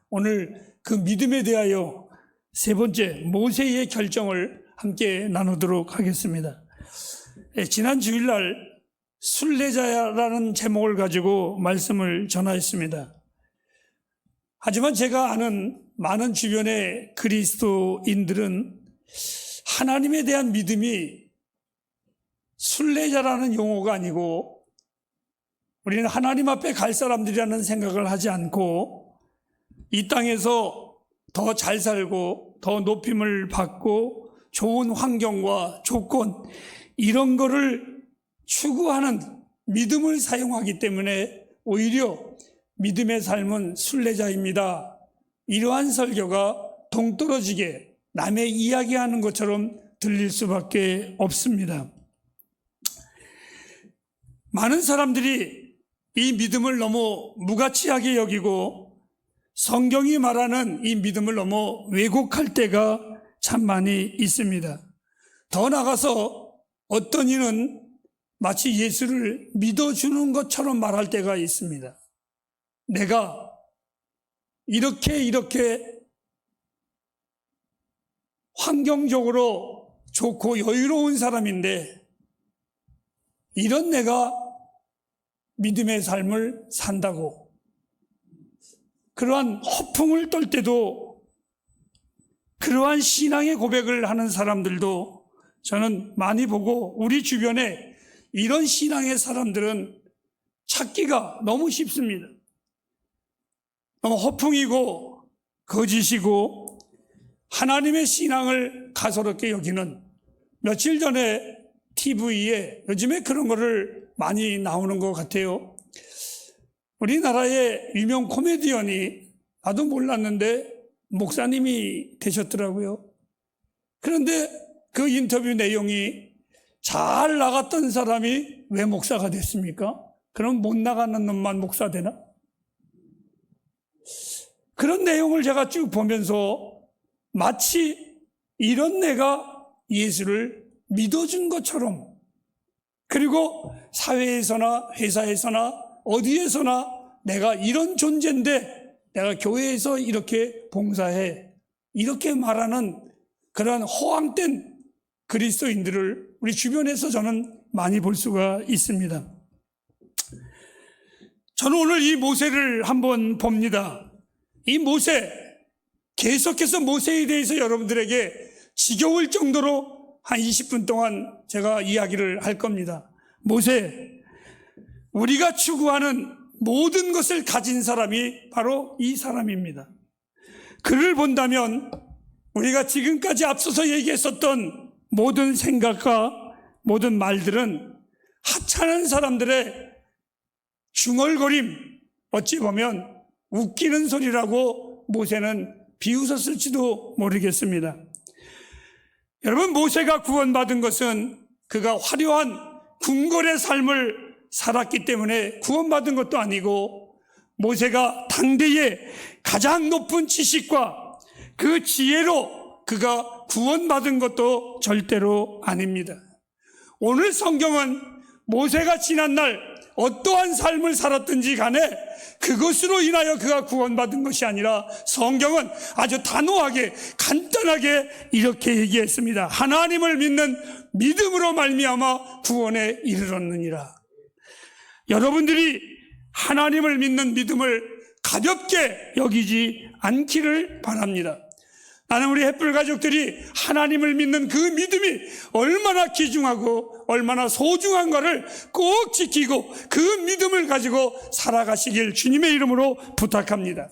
오늘 그 믿음에 대하여 세 번째 모세의 결정을 함께 나누도록 하겠습니다. 지난 주일날 순례자라는 제목을 가지고 말씀을 전하였습니다. 하지만 제가 아는 많은 주변의 그리스도인들은 하나님에 대한 믿음이 순례자라는 용어가 아니고 우리는 하나님 앞에 갈 사람들이라는 생각을 하지 않고 이 땅에서 더 잘 살고 더 높임을 받고 좋은 환경과 조건 이런 거를 추구하는 믿음을 사용하기 때문에 오히려 믿음의 삶은 순례자입니다. 이러한 설교가 동떨어지게 남의 이야기하는 것처럼 들릴 수밖에 없습니다. 많은 사람들이 이 믿음을 너무 무가치하게 여기고 성경이 말하는 이 믿음을 너무 왜곡할 때가 참 많이 있습니다. 더 나아가서 어떤 이는 마치 예수를 믿어주는 것처럼 말할 때가 있습니다. 내가 이렇게 환경적으로 좋고 여유로운 사람인데 이런 내가 믿음의 삶을 산다고 그러한 허풍을 떨 때도 그러한 신앙의 고백을 하는 사람들도 저는 많이 보고 우리 주변에 이런 신앙의 사람들은 찾기가 너무 쉽습니다. 너무 허풍이고 거짓이고 하나님의 신앙을 가소롭게 여기는 며칠 전에 TV에 요즘에 그런 거를 많이 나오는 것 같아요. 우리나라의 유명 코미디언이 나도 몰랐는데 목사님이 되셨더라고요. 그런데 그 인터뷰 내용이 잘 나갔던 사람이 왜 목사가 됐습니까? 그럼 못 나가는 놈만 목사 되나? 그런 내용을 제가 쭉 보면서 마치 이런 내가 예수를 믿어준 것처럼 그리고 사회에서나 회사에서나 어디에서나 내가 이런 존재인데 내가 교회에서 이렇게 봉사해 이렇게 말하는 그런 허황된 그리스도인들을 우리 주변에서 저는 많이 볼 수가 있습니다. 저는 오늘 이 모세를 한번 봅니다. 이 모세, 계속해서 모세에 대해서 여러분들에게 지겨울 정도로 한 20분 동안 제가 이야기를 할 겁니다. 모세, 우리가 추구하는 모든 것을 가진 사람이 바로 이 사람입니다. 그를 본다면 우리가 지금까지 앞서서 얘기했었던 모든 생각과 모든 말들은 하찮은 사람들의 중얼거림, 어찌 보면 웃기는 소리라고 모세는 비웃었을지도 모르겠습니다. 여러분, 모세가 구원받은 것은 그가 화려한 궁궐의 삶을 살았기 때문에 구원받은 것도 아니고 모세가 당대의 가장 높은 지식과 그 지혜로 그가 구원받은 것도 절대로 아닙니다. 오늘 성경은 모세가 지난날 어떠한 삶을 살았든지 간에 그것으로 인하여 그가 구원받은 것이 아니라 성경은 아주 단호하게 간단하게 이렇게 얘기했습니다. 하나님을 믿는 믿음으로 말미암아 구원에 이르렀느니라. 여러분들이 하나님을 믿는 믿음을 가볍게 여기지 않기를 바랍니다. 나는 우리 햇불 가족들이 하나님을 믿는 그 믿음이 얼마나 귀중하고 얼마나 소중한가를 꼭 지키고 그 믿음을 가지고 살아가시길 주님의 이름으로 부탁합니다.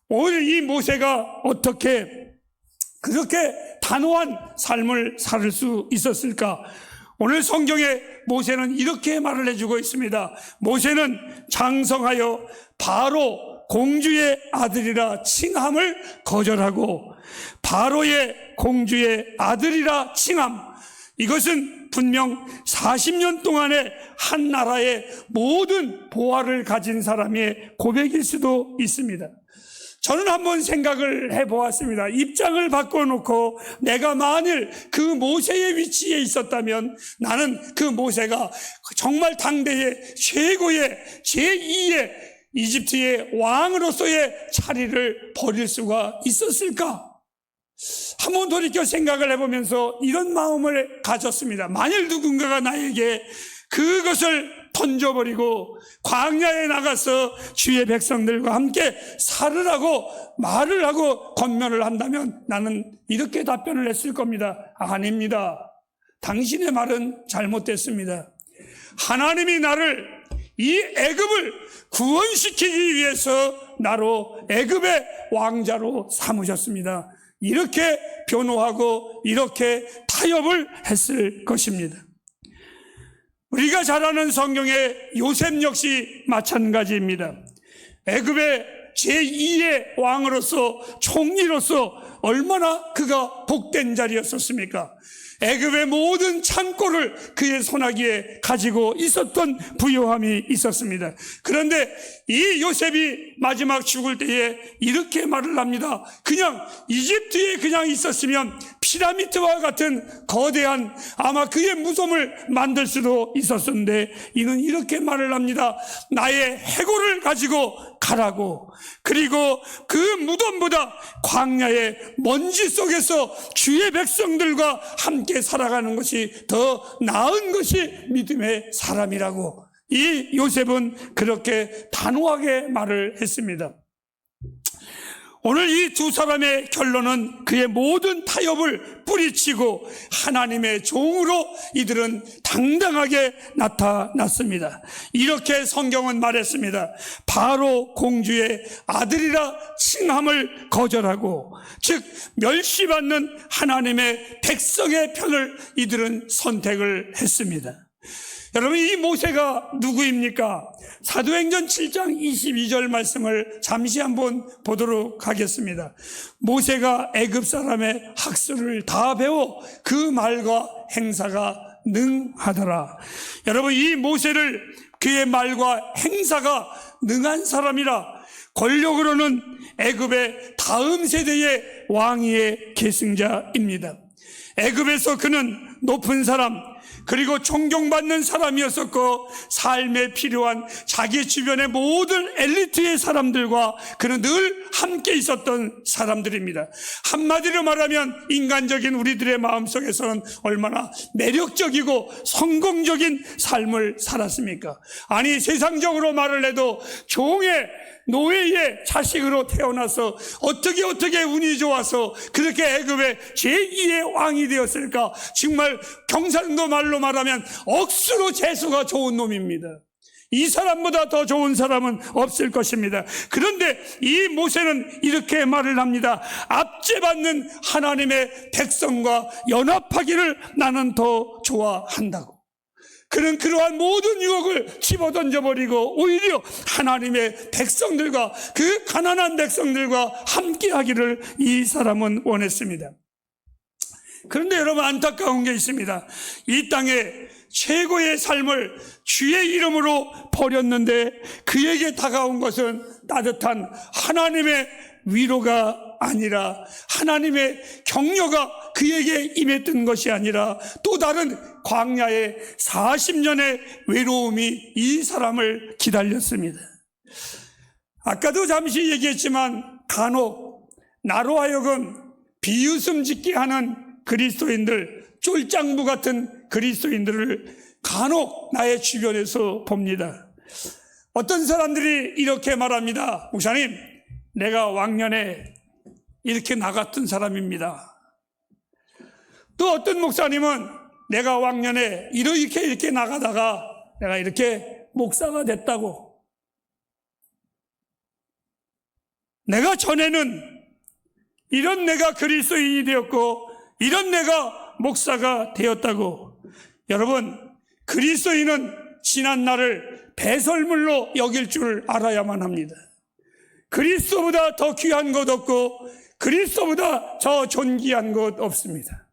오늘 이 모세가 어떻게 그렇게 단호한 삶을 살 수 있었을까? 오늘 성경에 모세는 이렇게 말을 해주고 있습니다. 모세는 장성하여 바로 공주의 아들이라 칭함을 거절하고 바로의 공주의 아들이라 칭함, 이것은 분명 40년 동안의 한 나라의 모든 보화를 가진 사람의 고백일 수도 있습니다. 저는 한번 생각을 해보았습니다. 입장을 바꿔놓고 내가 만일 그 모세의 위치에 있었다면 나는 그 모세가 정말 당대의 최고의 제2의 이집트의 왕으로서의 자리를 버릴 수가 있었을까? 한번 돌이켜 생각을 해보면서 이런 마음을 가졌습니다. 만일 누군가가 나에게 그것을 던져버리고 광야에 나가서 주의 백성들과 함께 살으라고 말을 하고 권면을 한다면 나는 이렇게 답변을 했을 겁니다. 아닙니다. 당신의 말은 잘못됐습니다. 하나님이 나를 이 애굽을 구원시키기 위해서 나로 애굽의 왕자로 삼으셨습니다. 이렇게 변호하고 이렇게 타협을 했을 것입니다. 우리가 잘 아는 성경의 요셉 역시 마찬가지입니다. 애굽의 제2의 왕으로서 총리로서 얼마나 그가 복된 자리였었습니까? 애굽의 모든 창고를 그의 손아귀에 가지고 있었던 부요함이 있었습니다. 그런데 이 요셉이 마지막 죽을 때에 이렇게 말을 합니다. 그냥 이집트에 그냥 있었으면 피라미드와 같은 거대한 아마 그의 무덤을 만들 수도 있었는데 이는 이렇게 말을 합니다. 나의 해골을 가지고 가라고. 그리고 그 무덤보다 광야의 먼지 속에서 주의 백성들과 함께 살아가는 것이 더 나은 것이 믿음의 사람이라고 이 요셉은 그렇게 단호하게 말을 했습니다. 오늘 이 두 사람의 결론은 그의 모든 타협을 뿌리치고 하나님의 종으로 이들은 당당하게 나타났습니다. 이렇게 성경은 말했습니다. 바로 공주의 아들이라 칭함을 거절하고 즉 멸시받는 하나님의 백성의 편을 이들은 선택을 했습니다. 여러분, 이 모세가 누구입니까? 사도행전 7장 22절 말씀을 잠시 한번 보도록 하겠습니다. 모세가 애굽 사람의 학술을 다 배워 그 말과 행사가 능하더라. 여러분, 이 모세를 그의 말과 행사가 능한 사람이라 권력으로는 애굽의 다음 세대의 왕위의 계승자입니다. 애굽에서 그는 높은 사람 그리고 존경받는 사람이었었고 삶에 필요한 자기 주변의 모든 엘리트의 사람들과 그는 늘 함께 있었던 사람들입니다. 한마디로 말하면 인간적인 우리들의 마음속에서는 얼마나 매력적이고 성공적인 삶을 살았습니까? 아니, 세상적으로 말을 해도 종의 노예의 자식으로 태어나서 어떻게 운이 좋아서 그렇게 애굽의 제2의 왕이 되었을까? 정말 경상도 말로 말하면 억수로 재수가 좋은 놈입니다. 이 사람보다 더 좋은 사람은 없을 것입니다. 그런데 이 모세는 이렇게 말을 합니다. 압제받는 하나님의 백성과 연합하기를 나는 더 좋아한다고. 그는 그러한 모든 유혹을 집어던져버리고 오히려 하나님의 백성들과 그 가난한 백성들과 함께하기를 이 사람은 원했습니다. 그런데 여러분, 안타까운 게 있습니다. 이 땅에 최고의 삶을 주의 이름으로 버렸는데 그에게 다가온 것은 따뜻한 하나님의 위로가 아니라 하나님의 격려가 그에게 임했던 것이 아니라 또 다른 광야의 40년의 외로움이 이 사람을 기다렸습니다. 아까도 잠시 얘기했지만 간혹 나로 하여금 비웃음 짓게 하는 그리스도인들, 쫄짱부 같은 그리스도인들을 간혹 나의 주변에서 봅니다. 어떤 사람들이 이렇게 말합니다. 목사님, 내가 왕년에 이렇게 나갔던 사람입니다. 또 어떤 목사님은 내가 왕년에 이렇게 나가다가 내가 이렇게 목사가 됐다고. 내가 전에는 이런 내가 그리스도인이 되었고 이런 내가 목사가 되었다고. 여러분, 그리스도인은 지난 날을 배설물로 여길 줄 알아야만 합니다. 그리스도보다 더 귀한 것 없고 그리스도보다 더 존귀한 것 없습니다.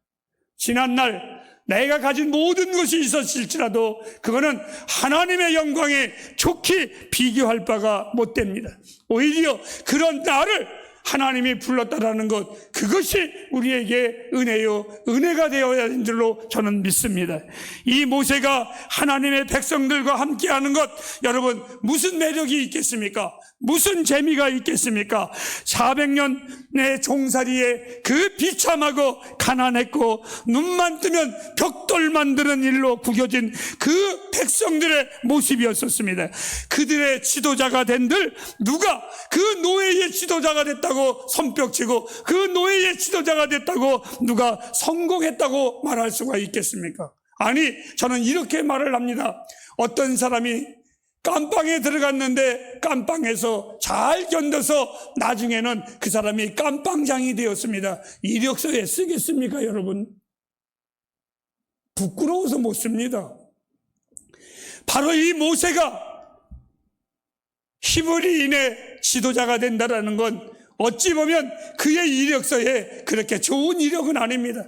지난날 내가 가진 모든 것이 있었을지라도 그거는 하나님의 영광에 좋게 비교할 바가 못 됩니다. 오히려 그런 나를 하나님이 불렀다라는 것, 그것이 우리에게 은혜가 되어야 하는 줄로 저는 믿습니다. 이 모세가 하나님의 백성들과 함께하는 것, 여러분 무슨 매력이 있겠습니까? 무슨 재미가 있겠습니까? 400년의 종살이에 그 비참하고 가난했고 눈만 뜨면 벽돌 만드는 일로 구겨진 그 백성들의 모습이었었습니다. 그들의 지도자가 된들 누가 그 노예의 지도자가 됐다고 손뼉치고 그 노예의 지도자가 됐다고 누가 성공했다고 말할 수가 있겠습니까? 아니, 저는 이렇게 말을 합니다. 어떤 사람이 깜빵에 들어갔는데 깜빵에서 잘 견뎌서 나중에는 그 사람이 깜빵장이 되었습니다. 이력서에 쓰겠습니까, 여러분? 부끄러워서 못 씁니다. 바로 이 모세가 히브리인의 지도자가 된다는 건 어찌 보면 그의 이력서에 그렇게 좋은 이력은 아닙니다.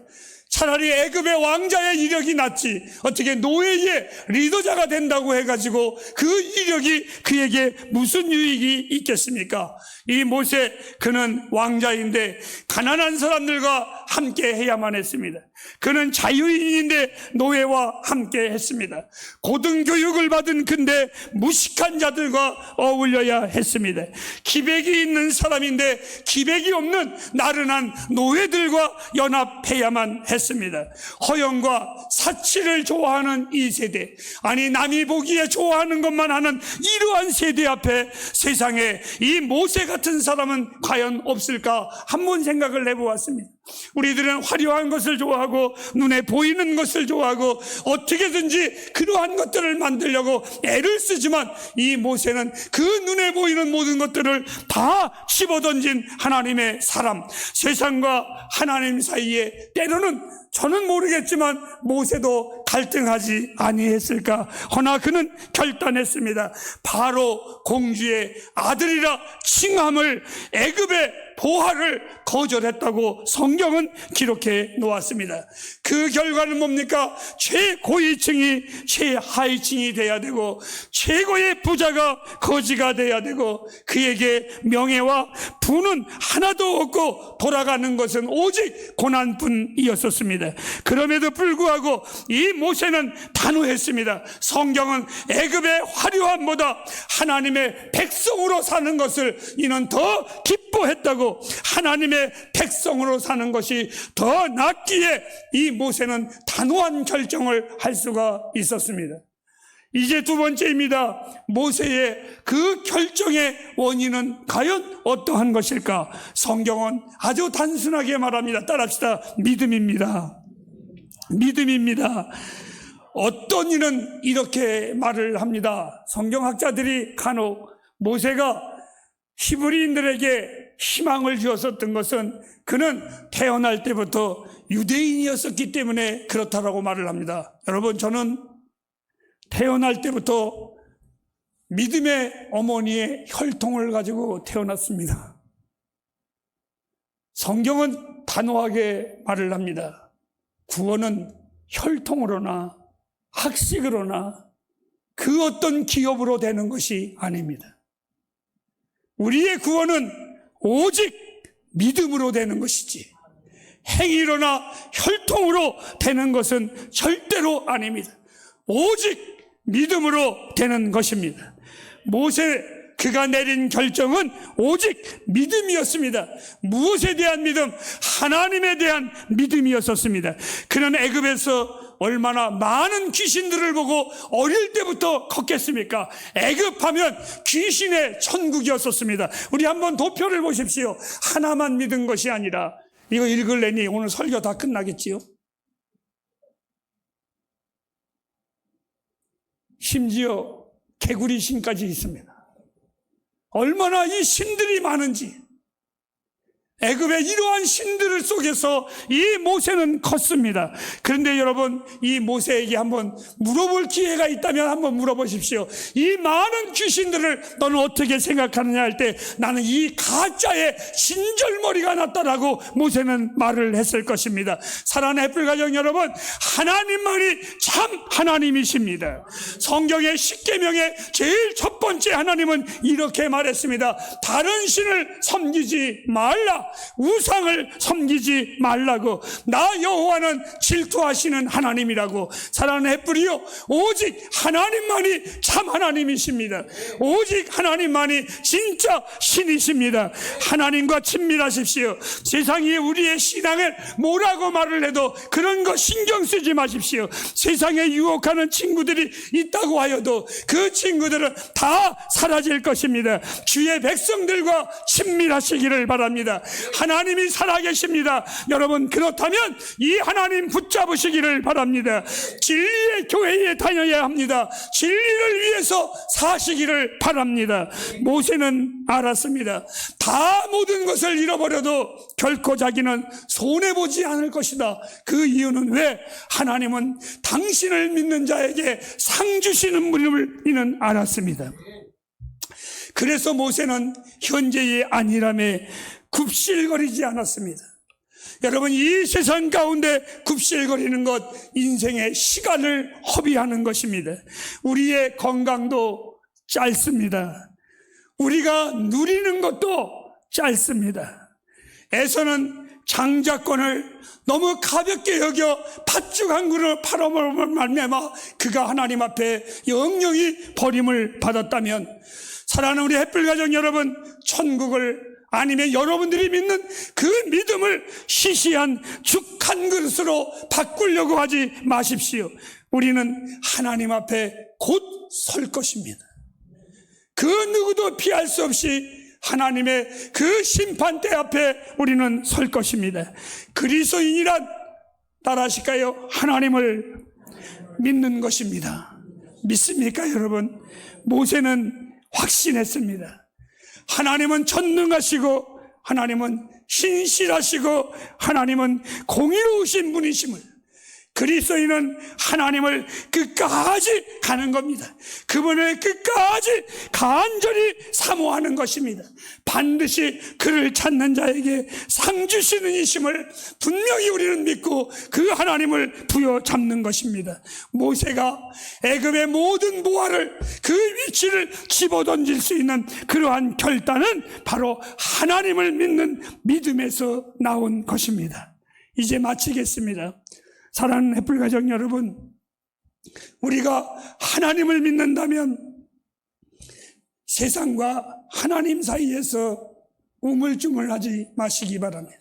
차라리 애굽의 왕자의 이력이 낫지, 어떻게 노예의 리더자가 된다고 해가지고 그 이력이 그에게 무슨 유익이 있겠습니까? 이 모세, 그는 왕자인데 가난한 사람들과 함께 해야만 했습니다. 그는 자유인인데 노예와 함께 했습니다. 고등교육을 받은 근데 무식한 자들과 어울려야 했습니다. 기백이 있는 사람인데 기백이 없는 나른한 노예들과 연합해야만 했습니다. 허영과 사치를 좋아하는 이 세대, 아니 남이 보기에 좋아하는 것만 하는 이러한 세대 앞에 세상에 이 모세 같은 사람은 과연 없을까 한번 생각을 해보았습니다. 우리들은 화려한 것을 좋아하고 눈에 보이는 것을 좋아하고 어떻게든지 그러한 것들을 만들려고 애를 쓰지만 이 모세는 그 눈에 보이는 모든 것들을 다 집어던진 하나님의 사람, 세상과 하나님 사이에 때로는 저는 모르겠지만 모세도 갈등하지 아니했을까. 허나 그는 결단했습니다. 바로 공주의 아들이라 칭함을, 애굽의 보화를 거절했다고 성경은 기록해 놓았습니다. 그 결과는 뭡니까? 최고위층이 최하위층이 돼야 되고 최고의 부자가 거지가 돼야 되고 그에게 명예와 부는 하나도 없고 돌아가는 것은 오직 고난뿐이었었습니다. 그럼에도 불구하고 이 모세는 단호했습니다. 성경은 애굽의 화려함보다 하나님의 백성으로 사는 것을 이는 더 기뻐했다고, 하나님의 백성으로 사는 것이 더 낫기에 이 모세는 단호한 결정을 할 수가 있었습니다. 이제 두 번째입니다. 모세의 그 결정의 원인은 과연 어떠한 것일까? 성경은 아주 단순하게 말합니다. 따라합시다. 믿음입니다. 믿음입니다. 어떤 이는 이렇게 말을 합니다. 성경학자들이 간혹 모세가 히브리인들에게 희망을 주었었던 것은 그는 태어날 때부터 유대인이었었기 때문에 그렇다라고 말을 합니다. 여러분, 저는 태어날 때부터 믿음의 어머니의 혈통을 가지고 태어났습니다. 성경은 단호하게 말을 합니다. 구원은 혈통으로나 학식으로나 그 어떤 기업으로 되는 것이 아닙니다. 우리의 구원은 오직 믿음으로 되는 것이지 행위로나 혈통으로 되는 것은 절대로 아닙니다. 오직 믿음으로 되는 것입니다. 모세, 그가 내린 결정은 오직 믿음이었습니다. 무엇에 대한 믿음? 하나님에 대한 믿음이었었습니다. 그는 애굽에서 얼마나 많은 귀신들을 보고 어릴 때부터 컸겠습니까? 애굽하면 귀신의 천국이었었습니다. 우리 한번 도표를 보십시오. 하나만 믿은 것이 아니라, 이거 읽을래니 오늘 설교 다 끝나겠지요? 심지어 개구리 신까지 있습니다. 얼마나 이 신들이 많은지. 애굽의 이러한 신들 속에서 이 모세는 컸습니다. 그런데 여러분, 이 모세에게 한번 물어볼 기회가 있다면 한번 물어보십시오. 이 많은 귀신들을 너는 어떻게 생각하느냐 할 때 나는 이 가짜의 진절머리가 났다라고 모세는 말을 했을 것입니다. 사랑하는 햇불 가정 여러분, 하나님만이 참 하나님이십니다. 성경의 십계명의 제일 첫 번째 하나님은 이렇게 말했습니다. 다른 신을 섬기지 말라. 우상을 섬기지 말라고. 나 여호와는 질투하시는 하나님이라고. 사랑하는 햇불이요, 오직 하나님만이 참 하나님이십니다. 오직 하나님만이 진짜 신이십니다. 하나님과 친밀하십시오. 세상이 우리의 신앙을 뭐라고 말을 해도 그런 거 신경 쓰지 마십시오. 세상에 유혹하는 친구들이 있다고 하여도 그 친구들은 다 사라질 것입니다. 주의 백성들과 친밀하시기를 바랍니다. 하나님이 살아계십니다. 여러분, 그렇다면 이 하나님 붙잡으시기를 바랍니다. 진리의 교회에 다녀야 합니다. 진리를 위해서 사시기를 바랍니다. 모세는 알았습니다. 다 모든 것을 잃어버려도 결코 자기는 손해보지 않을 것이다. 그 이유는 왜? 하나님은 당신을 믿는 자에게 상 주시는 분임을 이는 알았습니다. 그래서 모세는 현재의 안일함에 굽실거리지 않았습니다. 여러분, 이 세상 가운데 굽실거리는 것, 인생의 시간을 허비하는 것입니다. 우리의 건강도 짧습니다. 우리가 누리는 것도 짧습니다. 에서는 장자권을 너무 가볍게 여겨 팥죽 한 그릇 팔아먹을 말미암아 그가 하나님 앞에 영영이 버림을 받았다면, 사랑하는 우리 햇불 가정 여러분, 천국을 아니면 여러분들이 믿는 그 믿음을 시시한 죽 한 그릇으로 바꾸려고 하지 마십시오. 우리는 하나님 앞에 곧 설 것입니다. 그 누구도 피할 수 없이 하나님의 그 심판대 앞에 우리는 설 것입니다. 그리스도인이란 따라하실까요? 하나님을 믿는 것입니다. 믿습니까 여러분? 모세는 확신했습니다. 하나님은 전능하시고 하나님은 신실하시고 하나님은 공의로우신 분이심을, 그리스도인은 하나님을 끝까지 가는 겁니다. 그분을 끝까지 간절히 사모하는 것입니다. 반드시 그를 찾는 자에게 상 주시는 이심을 분명히 우리는 믿고 그 하나님을 부여잡는 것입니다. 모세가 애굽의 모든 보화를 그 위치를 집어던질 수 있는 그러한 결단은 바로 하나님을 믿는 믿음에서 나온 것입니다. 이제 마치겠습니다. 사랑하는 햇불 가정 여러분, 우리가 하나님을 믿는다면 세상과 하나님 사이에서 우물쭈물하지 마시기 바랍니다.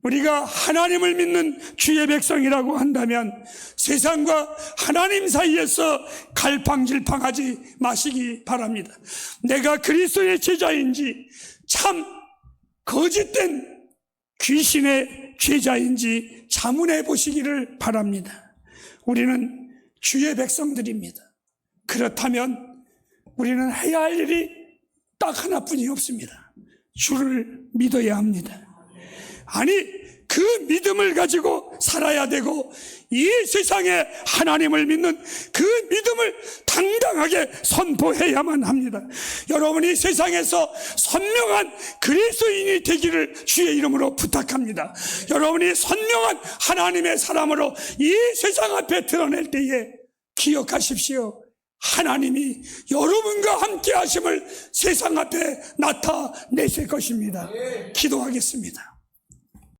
우리가 하나님을 믿는 주의 백성이라고 한다면 세상과 하나님 사이에서 갈팡질팡하지 마시기 바랍니다. 내가 그리스도의 제자인지 참 거짓된 귀신의 제자인지 자문해 보시기를 바랍니다. 우리는 주의 백성들입니다. 그렇다면 우리는 해야 할 일이 딱 하나뿐이 없습니다. 주를 믿어야 합니다. 아니, 그 믿음을 가지고 살아야 되고 이 세상에 하나님을 믿는 그 믿음을 당당하게 선포해야만 합니다. 여러분이 세상에서 선명한 그리스도인이 되기를 주의 이름으로 부탁합니다. 여러분이 선명한 하나님의 사람으로 이 세상 앞에 드러낼 때에 기억하십시오. 하나님이 여러분과 함께 하심을 세상 앞에 나타내실 것입니다. 기도하겠습니다.